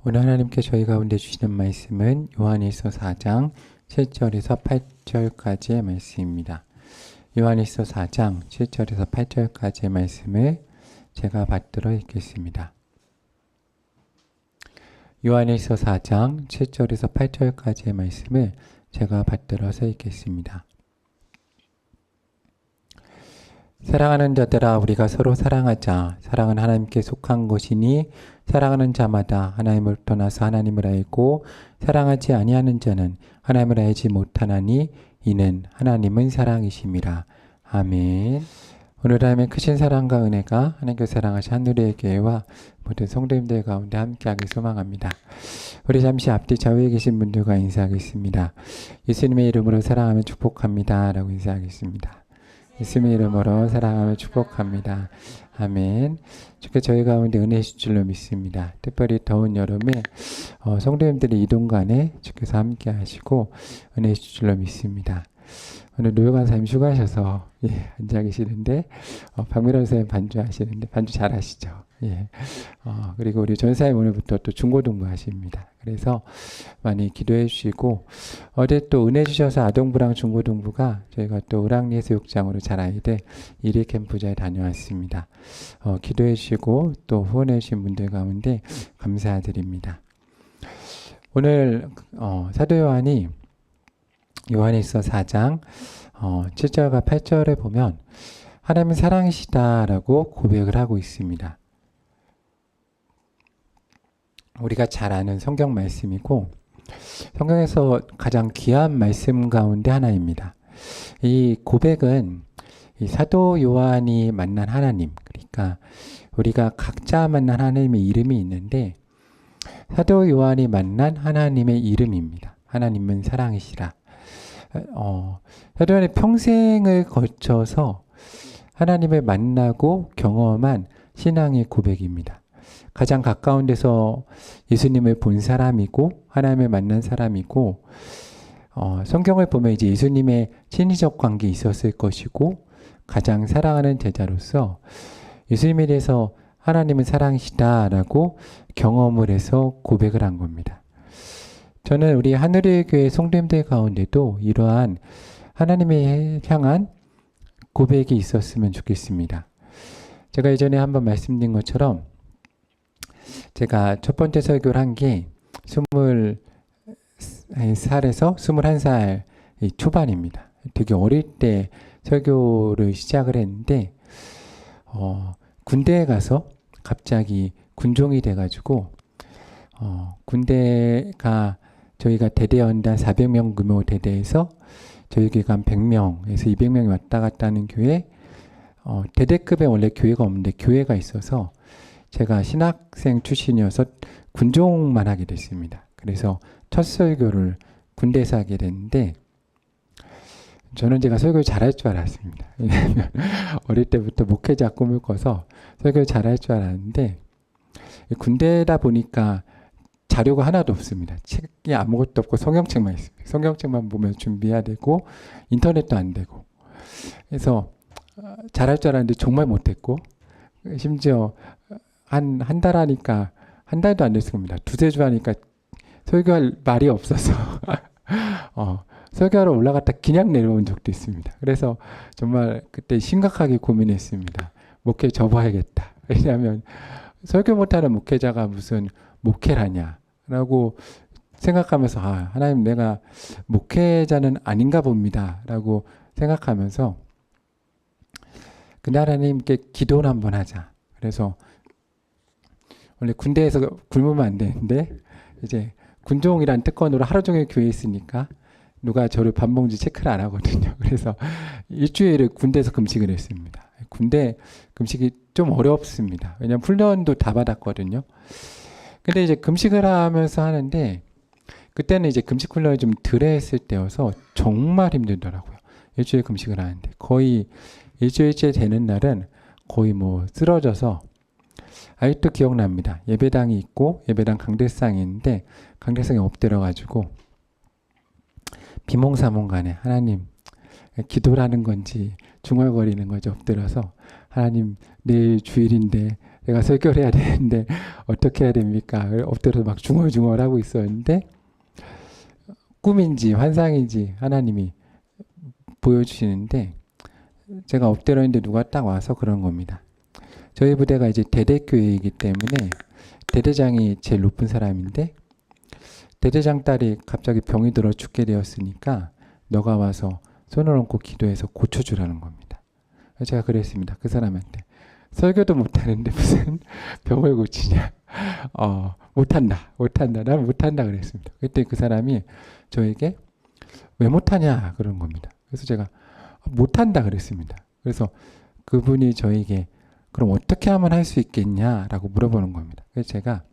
오늘 하나님께 저희 가운데 주시는 말씀은 요한일서 4장 7절에서 8절까지의 말씀입니다. 요한일서 4장 7절에서 8절까지의 말씀을 제가 받들어 읽겠습니다. 요한일서 4장 7절에서 8절까지의 말씀을 제가 받들어서 읽겠습니다. 사랑하는 자들아, 우리가 서로 사랑하자. 사랑은 하나님께 속한 것이니 사랑하는 자마다 하나님을 떠나서 하나님을 알고 사랑하지 아니하는 자는 하나님을 알지 못하나니 이는 하나님은 사랑이심이라. 아멘. 오늘 하나님의 크신 사랑과 은혜가 하나님께 사랑하신 한누리의 교회와 모든 성도님들 가운데 함께하길 소망합니다. 우리 잠시 앞뒤 좌우에 계신 분들과 인사하겠습니다. 예수님의 이름으로 사랑하며 축복합니다 라고 인사하겠습니다. 예수님의 이름으로 사랑하며 축복합니다. 아멘. 주께 저희 가운데 은혜 주실 줄로 믿습니다. 특별히 더운 여름에 성도님들의 이동 간에 주께서 함께 하시고 은혜 주실 줄로 믿습니다. 오늘 노효 간사님 휴가하셔서 앉아 계시는데 박미란 선생님 반주하시는데 반주 잘하시죠? 그리고 우리 전사님 오늘부터 또 중고등부 하십니다. 그래서 많이 기도해 주시고 어제 또 은혜 주셔서 아동부랑 중고등부가 저희가 또 을왕리해수욕장으로 잘 아이들 1일 캠프자에 다녀왔습니다. 기도해 주시고 또 후원해 주신 분들 가운데 감사드립니다. 오늘 사도 요한이 요한일서 4장 7절과 8절에 보면 하나님은 사랑이시다라고 고백을 하고 있습니다. 우리가 잘 아는 성경 말씀이고 성경에서 가장 귀한 말씀 가운데 하나입니다. 이 고백은 이 사도 요한이 만난 하나님, 그러니까 우리가 각자 만난 하나님의 이름이 있는데 사도 요한이 만난 하나님의 이름입니다. 하나님은 사랑이시라. 사도 요한의 평생을 거쳐서 하나님을 만나고 경험한 신앙의 고백입니다. 가장 가까운 데서 예수님을 본 사람이고 하나님을 만난 사람이고 성경을 보면 이제 예수님의 친인적 관계 있었을 것이고 가장 사랑하는 제자로서 예수님에 대해서 하나님은 사랑이시다라고 경험을 해서 고백을 한 겁니다. 저는 우리 하늘의 교회 성도님들 가운데도 이러한 하나님을 향한 고백이 있었으면 좋겠습니다. 제가 예전에 한번 말씀드린 것처럼 제가 첫 번째 설교를 한 게 20살에서 21살 초반입니다. 되게 어릴 때 설교를 시작을 했는데 군대에 가서 갑자기 군종이 돼가지고 군대가 저희가 대대연단 400명 규모 대대에서 저희 교회가 한 100명에서 200명이 왔다 갔다 하는 교회 대대급에 원래 교회가 없는데 교회가 있어서 제가 신학생 출신이어서 군종만 하게 됐습니다. 그래서 첫 설교를 군대에서 하게 됐는데 저는 제가 설교를 잘할 줄 알았습니다. 왜냐하면 어릴 때부터 목회자 꿈을 꿔서 설교를 잘할 줄 알았는데 군대다 보니까 자료가 하나도 없습니다. 책이 아무것도 없고 성경책만 있습니다. 성경책만 보면 준비해야 되고 인터넷도 안 되고 그래서 잘할 줄 알았는데 정말 못했고 심지어 한 달 하니까 한 달도 안 됐을 겁니다. 두세 주 하니까 설교할 말이 없어서 설교하러 올라갔다 그냥 내려온 적도 있습니다. 그래서 정말 그때 심각하게 고민했습니다. 목회 접어야겠다. 왜냐하면 설교 못하는 목회자가 무슨 목회라냐라고 생각하면서 하나님 내가 목회자는 아닌가 봅니다 라고 생각하면서 근데 하나님께 기도를 한번 하자. 그래서 원래 군대에서 굶으면 안 되는데 이제 군종이란 특권으로 하루 종일 교회에 있으니까 누가 저를 밥 먹는지 체크를 안 하거든요. 그래서 일주일을 군대에서 금식을 했습니다. 군대 금식이 좀 어렵습니다. 왜냐하면 훈련도 다 받았거든요. 근데 이제 금식을 하면서 하는데 그때는 이제 금식 훈련을 좀 덜 했을 때여서 정말 힘들더라고요. 일주일 금식을 하는데 거의 일주일째 되는 날은 거의 뭐 쓰러져서 아직도 기억납니다. 예배당이 있고 예배당 강대상이 있는데 강대상에 엎드려가지고 비몽사몽간에 하나님 기도를 하는 건지 중얼거리는 거지 엎드려서 하나님 내일 주일인데 내가 설교를 해야 되는데 어떻게 해야 됩니까? 엎드려서 막 중얼중얼 하고 있었는데 꿈인지 환상인지 하나님이 보여주시는데 제가 엎드려 있는데 누가 딱 와서 그런 겁니다. 저희 부대가 이제 대대교회이기 때문에 대대장이 제일 높은 사람인데 대대장 딸이 갑자기 병이 들어 죽게 되었으니까 너가 와서 손을 얹고 기도해서 고쳐주라는 겁니다. 제가 그랬습니다. 그 사람한테. 설교도 못하는데 무슨 병을 고치냐. 못한다. 난 못한다 그랬습니다. 그때 그 사람이 저에게 왜 못하냐 그런 겁니다. 그래서 제가 못한다 그랬습니다. 그래서 그분이 저에게 그럼 어떻게 하면 할 수 있겠냐라고 물어보는 겁니다. 그래서 제가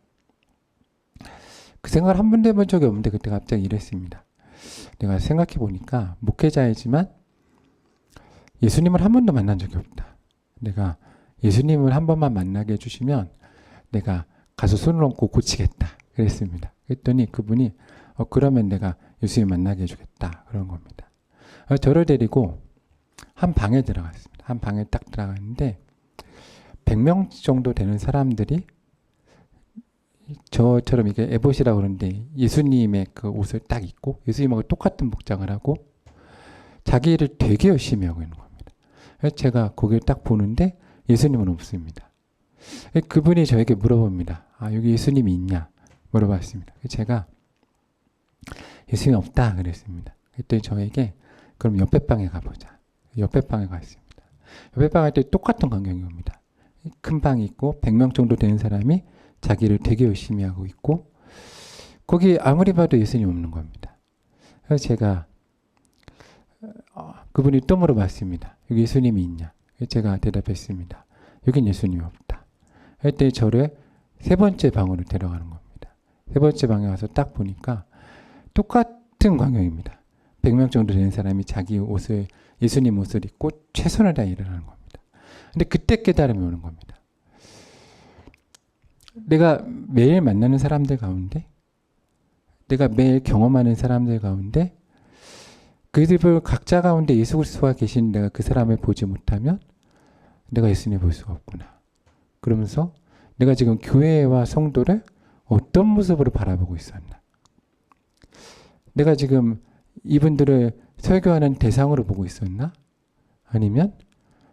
그 생각을 한 번도 해본 적이 없는데 그때 갑자기 이랬습니다. 내가 생각해 보니까 목회자이지만 예수님을 한 번도 만난 적이 없다. 내가 예수님을 한 번만 만나게 해주시면 내가 가서 손을 얹고 고치겠다. 그랬습니다. 그랬더니 그분이 그러면 내가 예수님 만나게 해주겠다. 그런 겁니다. 저를 데리고 한 방에 들어갔습니다. 한 방에 딱 들어갔는데 100명 정도 되는 사람들이 저처럼 이게 에봇이라고 그러는데 예수님의 그 옷을 딱 입고 예수님하고 똑같은 복장을 하고 자기 일을 되게 열심히 하고 있는 겁니다. 그래서 제가 거기를 딱 보는데 예수님은 없습니다. 그분이 저에게 물어봅니다. 여기 예수님이 있냐? 물어봤습니다. 제가 예수님이 없다 그랬습니다. 그랬더니 저에게 그럼 옆에 방에 가보자. 옆에 방에 갔습니다. 옆에 방에 갔더니 똑같은 광경이 옵니다. 큰 방이 있고 100명 정도 되는 사람이 자기를 되게 열심히 하고 있고 거기 아무리 봐도 예수님 없는 겁니다. 그래서 제가 그분이 또 물어봤습니다. 여기 예수님이 있냐? 제가 대답했습니다. 여긴 예수님이 없다. 그때 저를 세 번째 방으로 데려가는 겁니다. 세 번째 방에 와서 딱 보니까 똑같은 광경입니다. 100명 정도 되는 사람이 자기 옷을 예수님 옷을 입고 최선을 다해 일을 하는 겁니다. 근데 그때 깨달음이 오는 겁니다. 내가 매일 만나는 사람들 가운데 내가 매일 경험하는 사람들 가운데 그들 각자 가운데 예수 그리스도가 계신 내가 그 사람을 보지 못하면 내가 예수님을 볼 수가 없구나. 그러면서 내가 지금 교회와 성도를 어떤 모습으로 바라보고 있었나. 내가 지금 이분들을 설교하는 대상으로 보고 있었나? 아니면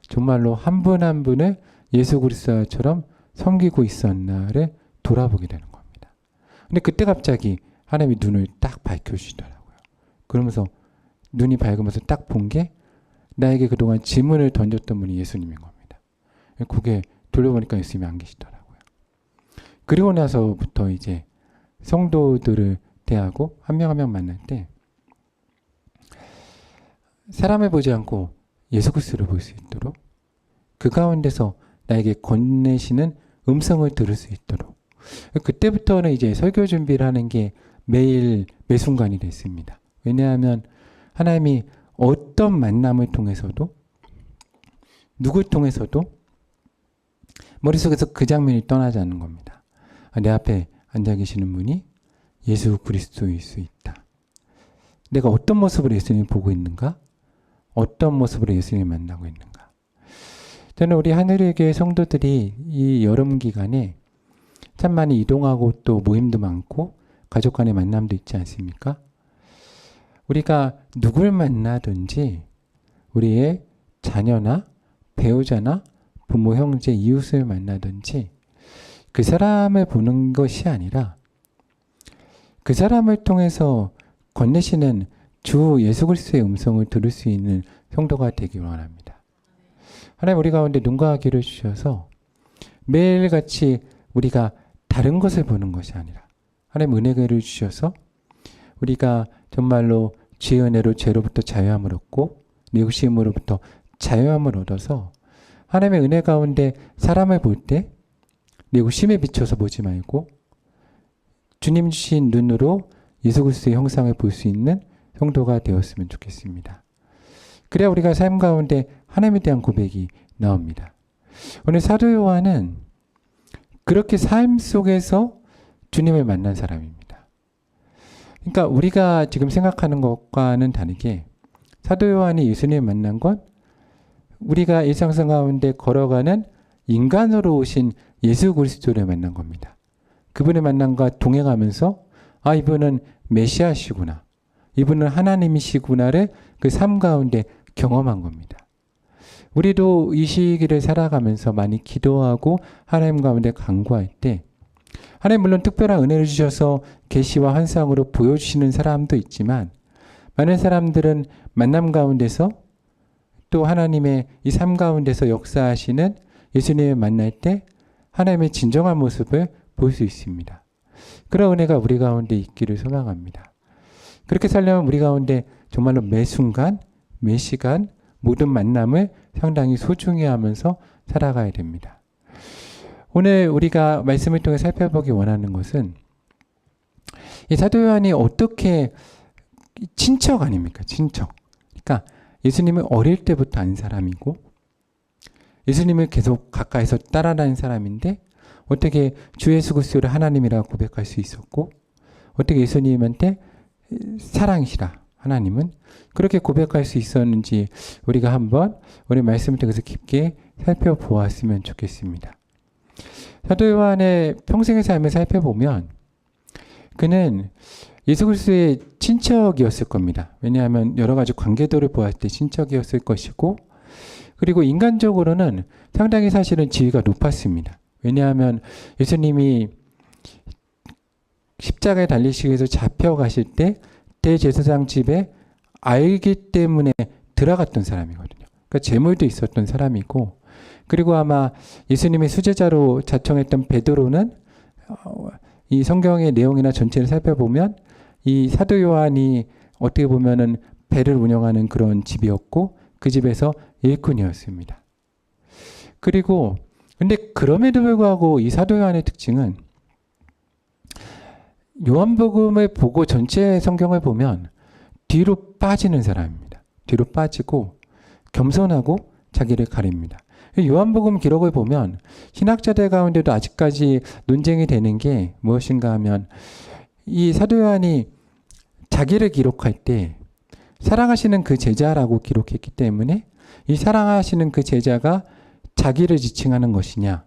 정말로 한 분 한 분을 예수 그리스도처럼 섬기고 있었나를 돌아보게 되는 겁니다. 근데 그때 갑자기 하나님이 눈을 딱 밝혀주시더라고요. 그러면서 눈이 밝으면서 딱 본 게 나에게 그동안 질문을 던졌던 분이 예수님인 겁니다. 그게 돌려보니까 예수님이 안 계시더라고요. 그리고 나서부터 이제 성도들을 대하고 한 명 한 명 만날 때 사람을 보지 않고 예수 그리스도를 볼 수 있도록 그 가운데서 나에게 건네시는 음성을 들을 수 있도록 그때부터는 이제 설교 준비를 하는 게 매일 매 순간이 됐습니다. 왜냐하면 하나님이 어떤 만남을 통해서도 누굴 통해서도 머릿속에서 그 장면이 떠나지 않는 겁니다. 내 앞에 앉아 계시는 분이 예수 그리스도일 수 있다. 내가 어떤 모습으로 예수님을 보고 있는가? 어떤 모습으로 예수님을 만나고 있는가? 저는 우리 하늘의 교회 성도들이 이 여름 기간에 참 많이 이동하고 또 모임도 많고 가족 간의 만남도 있지 않습니까? 우리가 누굴 만나든지 우리의 자녀나 배우자나 부모, 형제, 이웃을 만나든지 그 사람을 보는 것이 아니라 그 사람을 통해서 건네시는 주 예수 그리스도의 음성을 들을 수 있는 성도가 되기 원합니다. 하나님 우리 가운데 눈과 귀를 주셔서 매일같이 우리가 다른 것을 보는 것이 아니라 하나님 은혜를 주셔서 우리가 정말로 죄의 은혜로 죄로부터 자유함을 얻고 내 욕심으로부터 자유함을 얻어서 하나님의 은혜 가운데 사람을 볼 때 내 욕심에 비춰서 보지 말고 주님 주신 눈으로 예수 그리스도의 형상을 볼 수 있는 성도가 되었으면 좋겠습니다. 그래야 우리가 삶 가운데 하나님에 대한 고백이 나옵니다. 오늘 사도 요한은 그렇게 삶 속에서 주님을 만난 사람입니다. 그러니까 우리가 지금 생각하는 것과는 다르게 사도 요한이 예수님을 만난 건 우리가 일상생 가운데 걸어가는 인간으로 오신 예수 그리스도를 만난 겁니다. 그분을 만남과 동행하면서 아, 이분은 메시아시구나. 이분은 하나님이시구나를 그 삶 가운데 경험한 겁니다. 우리도 이 시기를 살아가면서 많이 기도하고 하나님 가운데 간구할 때 하나님 물론 특별한 은혜를 주셔서 계시와 환상으로 보여주시는 사람도 있지만 많은 사람들은 만남 가운데서 또 하나님의 이 삶 가운데서 역사하시는 예수님을 만날 때 하나님의 진정한 모습을 볼 수 있습니다. 그런 은혜가 우리 가운데 있기를 소망합니다. 그렇게 살려면 우리 가운데 정말로 매 순간, 매 시간 모든 만남을 상당히 소중히 하면서 살아가야 됩니다. 오늘 우리가 말씀을 통해 살펴보기 원하는 것은 이 사도 요한이 어떻게 친척 아닙니까? 친척. 그러니까 예수님을 어릴 때부터 안 사람이고 예수님을 계속 가까이서 따라다닌 사람인데 어떻게 주 예수 그리스도를 하나님이라고 고백할 수 있었고 어떻게 예수님한테 사랑이시라 하나님은 그렇게 고백할 수 있었는지 우리가 한번 오늘 말씀을 통해서 깊게 살펴보았으면 좋겠습니다. 사도 요한의 평생의 삶을 살펴보면 그는 예수 그리스도의 친척이었을 겁니다. 왜냐하면 여러 가지 관계도를 보았을 때 친척이었을 것이고 그리고 인간적으로는 상당히 사실은 지위가 높았습니다. 왜냐하면 예수님이 십자가에 달리시기 위해서 잡혀가실 때 대제사장 집에 알기 때문에 들어갔던 사람이거든요. 그러니까 재물도 있었던 사람이고 그리고 아마 예수님의 수제자로 자청했던 베드로는 이 성경의 내용이나 전체를 살펴보면 이 사도 요한이 어떻게 보면은 배를 운영하는 그런 집이었고 그 집에서 일꾼이었습니다. 그리고 근데 그럼에도 불구하고 이 사도 요한의 특징은 요한복음을 보고 전체 성경을 보면 뒤로 빠지는 사람입니다. 뒤로 빠지고 겸손하고 자기를 가립니다. 요한복음 기록을 보면 신학자들 가운데도 아직까지 논쟁이 되는 게 무엇인가 하면 이 사도 요한이 자기를 기록할 때 사랑하시는 그 제자라고 기록했기 때문에 이 사랑하시는 그 제자가 자기를 지칭하는 것이냐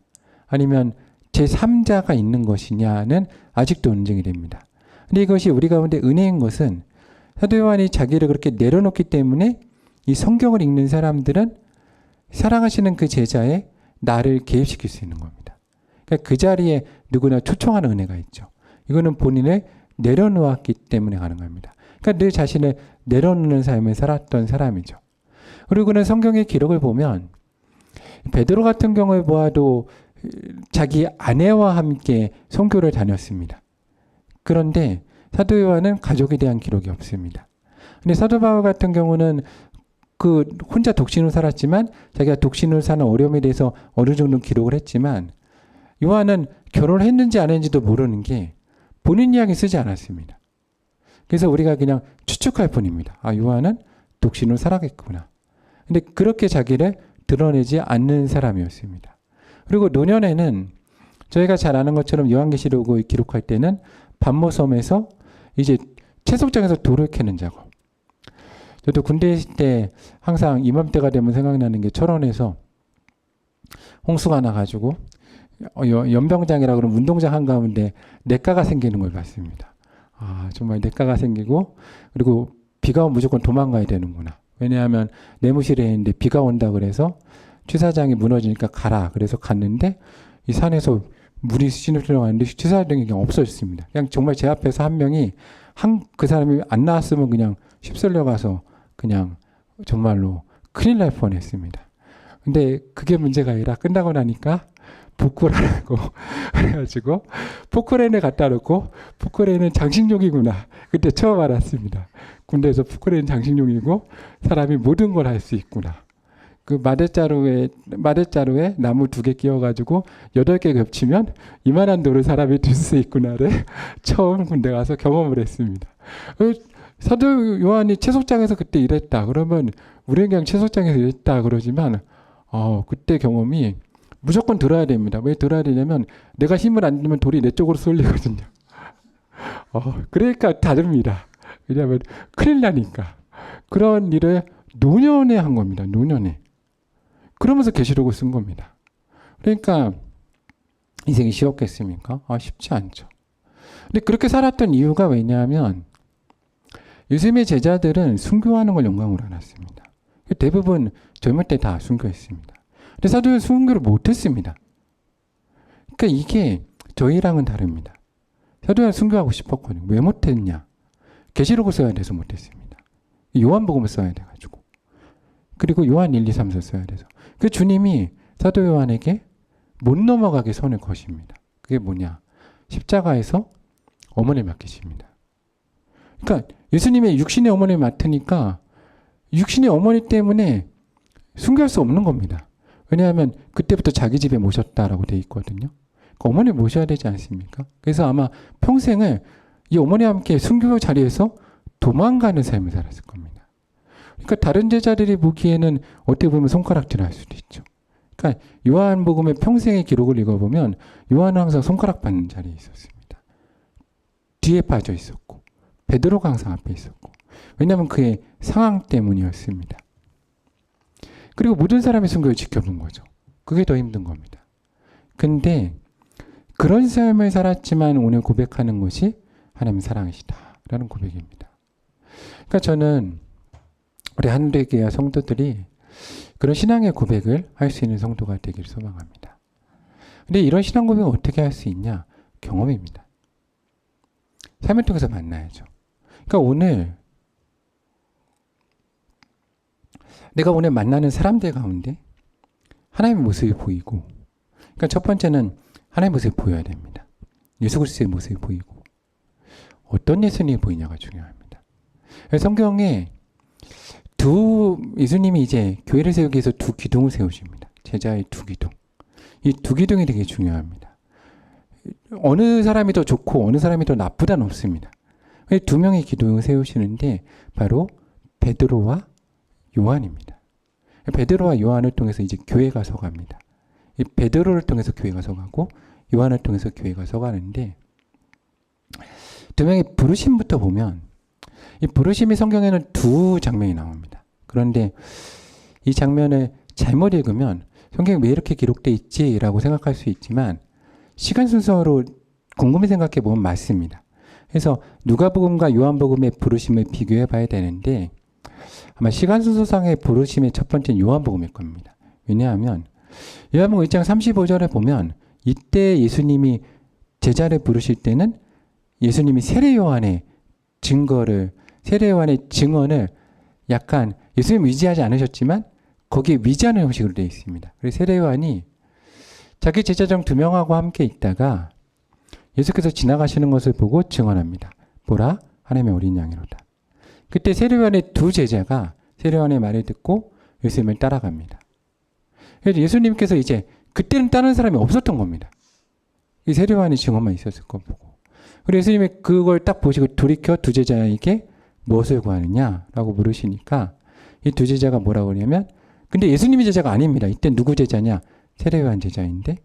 아니면 제3자가 있는 것이냐는 아직도 논쟁이 됩니다. 근데 이것이 우리 가운데 은혜인 것은 사도 요한이 자기를 그렇게 내려놓기 때문에 이 성경을 읽는 사람들은 사랑하시는 그 제자에 나를 개입시킬 수 있는 겁니다. 그러니까 그 자리에 누구나 초청하는 은혜가 있죠. 이거는 본인을 내려놓았기 때문에 가능합니다. 그러니까 늘 자신을 내려놓는 삶을 살았던 사람이죠. 그리고 그는 성경의 기록을 보면 베드로 같은 경우를 보아도 자기 아내와 함께 선교를 다녔습니다. 그런데 사도 요한은 가족에 대한 기록이 없습니다. 근데 사도 바울 같은 경우는 그 혼자 독신으로 살았지만 자기가 독신으로 사는 어려움에 대해서 어느 정도 기록을 했지만 요한은 결혼을 했는지 안 했는지도 모르는 게 본인 이야기 쓰지 않았습니다. 그래서 우리가 그냥 추측할 뿐입니다. 아, 요한은 독신으로 살아겠구나. 근데 그렇게 자기를 드러내지 않는 사람이었습니다. 그리고 노년에는 저희가 잘 아는 것처럼 요한계시록을 기록할 때는 반모섬에서 이제 채석장에서 돌을 캐는 작업. 저도 군대 있을 때 항상 이맘때가 되면 생각나는 게 철원에서 홍수가 나가지고 연병장이라 그러면 운동장 한가운데 냇가가 생기는 걸 봤습니다. 아, 정말 냇가가 생기고 그리고 비가 오면 무조건 도망가야 되는구나. 왜냐하면 내무실에 있는데 비가 온다 그래서 취사장이 무너지니까 가라. 그래서 갔는데 이 산에서 물이 신을 들어가는데 취사장이 그냥 없어졌습니다. 그냥 정말 제 앞에서 한 명이 그 사람이 안 나왔으면 그냥 휩쓸려 가서 그냥 정말로 큰일 날 뻔했습니다. 근데 그게 문제가 아니라 끝나고 나니까 복구라고 그래가지고 포크레인을 갖다 놓고 포크레인은 장식용이구나. 그때 처음 알았습니다. 군대에서 포크레인 장식용이고 사람이 모든 걸 할 수 있구나. 그 마대자루에 나무 2개 끼워가지고 8개 겹치면 이만한 돌을 사람이 들 수 있구나를 처음 군대 가서 경험을 했습니다. 사도 요한이 채석장에서 그때 일했다. 그러면 우리는 그냥 채석장에서 일했다 그러지만 그때 경험이 무조건 들어야 됩니다. 왜 들어야 되냐면 내가 힘을 안 주면 돌이 내 쪽으로 쏠리거든요. 그러니까 다릅니다. 왜냐하면 큰일 나니까. 그런 일을 노년에 한 겁니다. 노년에. 그러면서 계시록을 쓴 겁니다. 그러니까 인생이 쉬웠겠습니까? 쉽지 않죠. 근데 그렇게 살았던 이유가 왜냐하면 예수님의 제자들은 순교하는 걸 영광으로 알았습니다. 대부분 젊을 때 다 순교했습니다. 근데 사도는 순교를 못했습니다. 그러니까 이게 저희랑은 다릅니다. 사도는 순교하고 싶었거든요. 왜 못했냐? 계시록을 써야 돼서 못했습니다. 요한복음을 써야 돼가지고. 그리고 요한 1, 2, 3서 써야 돼서. 그 주님이 사도 요한에게 못 넘어가게 선을 거십니다. 그게 뭐냐? 십자가에서 어머니를 맡기십니다. 그러니까 예수님의 육신의 어머니를 맡으니까 육신의 어머니 때문에 순교할 수 없는 겁니다. 왜냐하면 그때부터 자기 집에 모셨다라고 돼 있거든요. 그러니까 어머니 모셔야 되지 않습니까? 그래서 아마 평생을 이 어머니와 함께 순교 자리에서 도망가는 삶을 살았을 겁니다. 그러니까 다른 제자들이 보기에는 어떻게 보면 손가락질 할 수도 있죠. 그러니까 요한복음의 평생의 기록을 읽어보면 요한은 항상 손가락 받는 자리에 있었습니다. 뒤에 빠져 있었고 베드로가 항상 앞에 있었고 왜냐하면 그의 상황 때문이었습니다. 그리고 모든 사람의 순교를 지켜본 거죠. 그게 더 힘든 겁니다. 근데 그런 삶을 살았지만 오늘 고백하는 것이 하나님의 사랑이시다라는 고백입니다. 그러니까 저는 우리 한국교회 성도들이 그런 신앙의 고백을 할 수 있는 성도가 되기를 소망합니다. 근데 이런 신앙 고백을 어떻게 할 수 있냐? 경험입니다. 삶을 통해서 만나야죠. 그러니까 오늘 내가 오늘 만나는 사람들 가운데 하나님의 모습이 보이고, 그러니까 첫 번째는 하나님의 모습이 보여야 됩니다. 예수 그리스도의 모습이 보이고 어떤 예수님이 보이냐가 중요합니다. 성경에 예수님이 이제 교회를 세우기 위해서 두 기둥을 세우십니다. 제자의 두 기둥. 이 두 기둥이 되게 중요합니다. 어느 사람이 더 좋고 어느 사람이 더 나쁘다는 없습니다. 두 명의 기둥을 세우시는데 바로 베드로와 요한입니다. 베드로와 요한을 통해서 이제 교회가 서갑니다. 이 베드로를 통해서 교회가 서가고 요한을 통해서 교회가 서가는데 두 명의 부르심부터 보면 이 부르심이 성경에는 두 장면이 나옵니다. 그런데 이 장면을 잘못 읽으면 성경에 왜 이렇게 기록되어 있지라고 생각할 수 있지만 시간 순서로 곰곰이 생각해 보면 맞습니다. 그래서 누가복음과 요한복음의 부르심을 비교해 봐야 되는데 아마 시간 순서상의 부르심의 첫 번째는 요한복음일 겁니다. 왜냐하면 요한복음 1장 35절에 보면 이때 예수님이 제자를 부르실 때는 예수님이 세례 요한의 증언을 약간 예수님 의지하지 않으셨지만 거기에 위지하는 형식으로 되어 있습니다. 그래서 세례 요한이 자기 제자중 2명하고 함께 있다가 예수께서 지나가시는 것을 보고 증언합니다. 보라, 하나님의 어린 양이로다. 그때 세례 요한의 두 제자가 세례 요한의 말을 듣고 예수님을 따라갑니다. 그래서 예수님께서 이제 그때는 다른 사람이 없었던 겁니다. 이 세례 요한의 증언만 있었을 거 보고. 그리고 예수님이 그걸 딱 보시고 돌이켜 두 제자에게 무엇을 구하느냐라고 물으시니까 이 두 제자가 뭐라고 그러냐면 근데 예수님이 제자가 아닙니다. 이때 누구 제자냐? 세례 요한 제자인데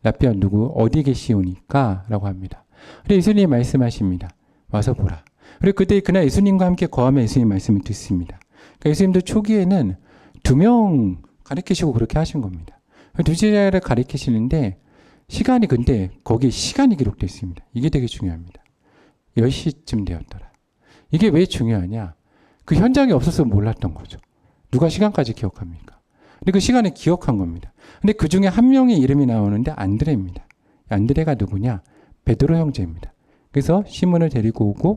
라피아 누구 어디 계시오니까 라고 합니다. 그래서 예수님이 말씀하십니다. 와서 보라. 그리고 그날 예수님과 함께 거하며 예수님 말씀을 듣습니다. 그러니까 예수님도 초기에는 2명 가르치시고 그렇게 하신 겁니다. 두 제자를 가르치시는데 시간이 근데 거기에 시간이 기록되어 있습니다. 이게 되게 중요합니다. 10시쯤 되었더라. 이게 왜 중요하냐? 그 현장에 없었으면 몰랐던 거죠. 누가 시간까지 기억합니까? 근데 그 시간을 기억한 겁니다. 근데 그 중에 한 명의 이름이 나오는데 안드레입니다. 안드레가 누구냐? 베드로 형제입니다. 그래서 시몬을 데리고 오고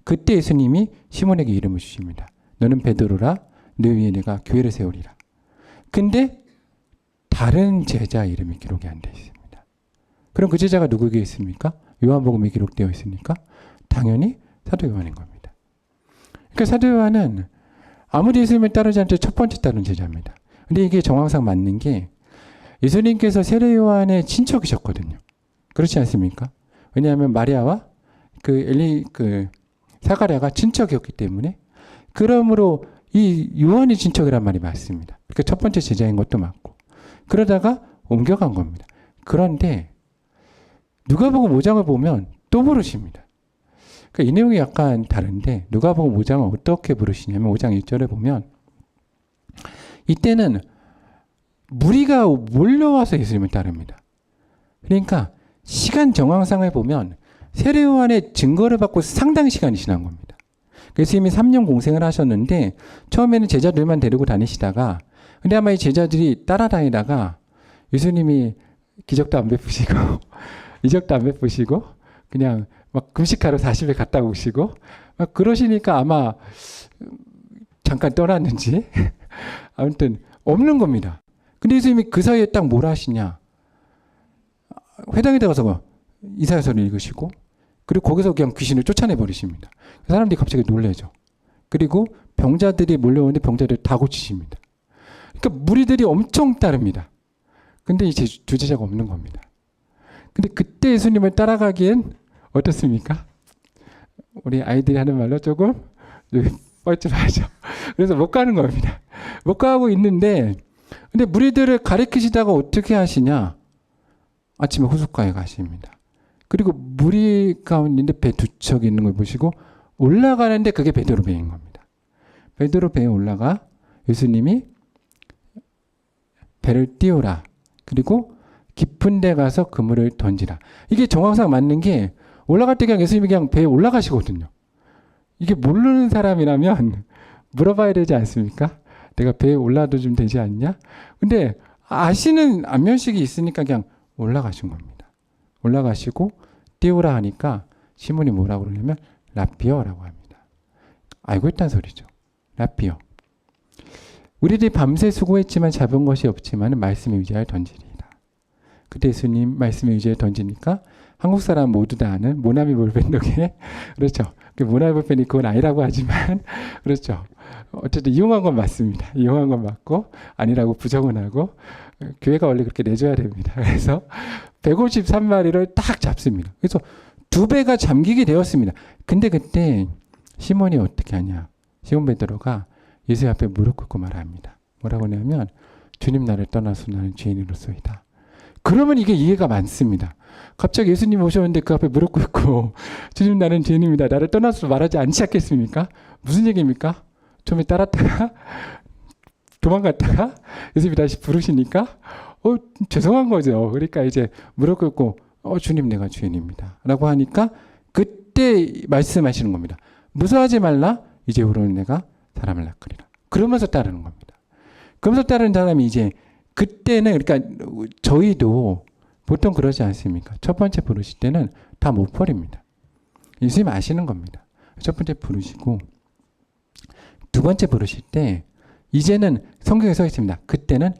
그때 예수님이 시몬에게 이름을 주십니다. 너는 베드로라. 너 위에 내가 교회를 세우리라. 근데 다른 제자 이름이 기록이 안 되어 있습니다. 그럼 그 제자가 누구겠습니까? 요한복음에 기록되어 있으니까 당연히 사도 요한인 겁니다. 그러니까 사도 요한은 아무리 예수님을 따르지 않죠. 첫 번째 따른 제자입니다. 근데 이게 정황상 맞는 게 예수님께서 세례 요한의 친척이셨거든요. 그렇지 않습니까? 왜냐하면 마리아와 사가랴가 친척이었기 때문에 그러므로 이 요한이 친척이란 말이 맞습니다. 그러니까 첫 번째 제자인 것도 맞고 그러다가 옮겨간 겁니다. 그런데 누가복음 5장을 보면 또 부르십니다. 그러니까 이 내용이 약간 다른데 누가복음 5장을 어떻게 부르시냐면 5장 1절에 보면 이때는 무리가 몰려와서 예수님을 따릅니다. 그러니까 시간 정황상을 보면 세례요한의 증거를 받고 상당 시간이 지난 겁니다. 그래서 이미 3년 공생을 하셨는데 처음에는 제자들만 데리고 다니시다가 근데 아마 이 제자들이 따라다니다가 예수님이 기적도 안 베푸시고 이적도 안 베푸시고 그냥 막 금식하러 40일 갔다 오시고 막 그러시니까 아마 잠깐 떠났는지 아무튼 없는 겁니다. 근데 예수님이 그 사이에 딱 뭘 하시냐. 회당에 들어가서 이사야서를 읽으시고 그리고 거기서 그냥 귀신을 쫓아내 버리십니다. 사람들이 갑자기 놀래죠. 그리고 병자들이 몰려오는데 병자들을 다 고치십니다. 그러니까 무리들이 엄청 따릅니다. 근데 이제 주제자가 없는 겁니다. 근데 그때 예수님을 따라가기엔 어떻습니까? 우리 아이들이 하는 말로 조금 뻘쭘하죠. 그래서 못 가는 겁니다. 못 가고 있는데 근데 무리들을 가리키시다가 어떻게 하시냐? 아침에 호숫가에 가십니다. 그리고 무리 가운데 배 두 척이 있는 걸 보시고 올라가는데 그게 베드로 배인 겁니다. 베드로 배에 올라가 예수님이 배를 띄우라. 그리고 깊은 데 가서 그물을 던지라. 이게 정황상 맞는 게 올라갈 때 그냥 예수님이 그냥 배에 올라가시거든요. 이게 모르는 사람이라면 물어봐야 되지 않습니까? 내가 배에 올라도 좀 되지 않냐? 근데 아시는 안면식이 있으니까 그냥 올라가신 겁니다. 올라가시고 띄우라 하니까 시몬이 뭐라고 그러냐면 라피어라고 합니다. 알고 있다는 소리죠. 라피어. 우리들이 밤새 수고했지만 잡은 것이 없지만 말씀에 의지하여 던지리이다. 그때 예수님 말씀에 의지하여 던지니까 한국 사람 모두 다 아는 모나미 볼펜 덕에 그렇죠. 모나미 볼펜이 그건 아니라고 하지만 그렇죠. 어쨌든 이용한 건 맞습니다. 이용한 건 맞고 아니라고 부정은 하고 교회가 원래 그렇게 내줘야 됩니다. 그래서 153마리를 딱 잡습니다. 그래서 2배가 잠기게 되었습니다. 근데 그때 시몬이 어떻게 하냐. 시몬 베드로가 예수 앞에 무릎 꿇고 말합니다. 뭐라고 하냐면 주님 나를 떠나서 나는 죄인으로서이다. 그러면 이게 이해가 많습니다. 갑자기 예수님 오셨는데 그 앞에 무릎 꿇고 주님 나는 죄인입니다. 나를 떠나서 말하지 않지 않겠습니까? 무슨 얘기입니까? 처음에 따랐다가 도망갔다가 예수님이 다시 부르시니까 죄송한 거죠. 그러니까 이제 무릎 꿇고 주님 내가 죄인입니다. 라고 하니까 그때 말씀하시는 겁니다. 무서워하지 말라. 이제부로는 내가 사람을 낚으리라. 그러면서 따르는 겁니다. 그러면서 따르는 사람이 이제 그때는 그러니까 저희도 보통 그러지 않습니까? 첫 번째 부르실 때는 다 못 버립니다. 예수님 아시는 겁니다. 첫 번째 부르시고 두 번째 부르실 때 이제는 성경에 써 있습니다. 그때는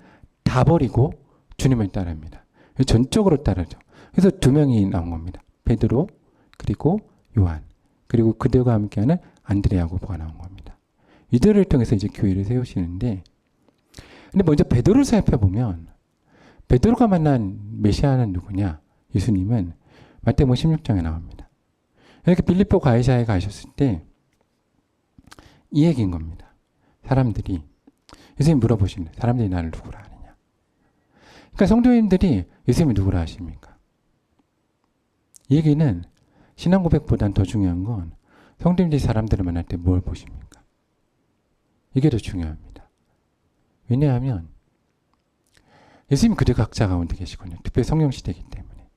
다 버리고 주님을 따릅니다. 전적으로 따르죠. 그래서 2명이 나온 겁니다. 베드로 그리고 요한 그리고 그들과 함께하는 안드레 야고보가 나온 겁니다. 이들을 통해서 이제 교회를 세우시는데 근데 먼저 베드로를 살펴보면 베드로가 만난 메시아는 누구냐? 예수님은 마태복음 16장에 나옵니다. 이렇게 빌립보 가이사야에 가셨을 때 이 얘기인 겁니다. 사람들이 예수님 물어보십니다. 사람들이 나를 누구라 하느냐? 그러니까 성도님들이 예수님이 누구라 하십니까? 이 얘기는 신앙 고백보다는 더 중요한 건 성도님들이 사람들을 만날 때 뭘 보십니까? 이게 더 중요합니다. 왜냐하면 예수님 그들 각자 가운데 계시거든요. 특별히 성령 시대이기 때문에.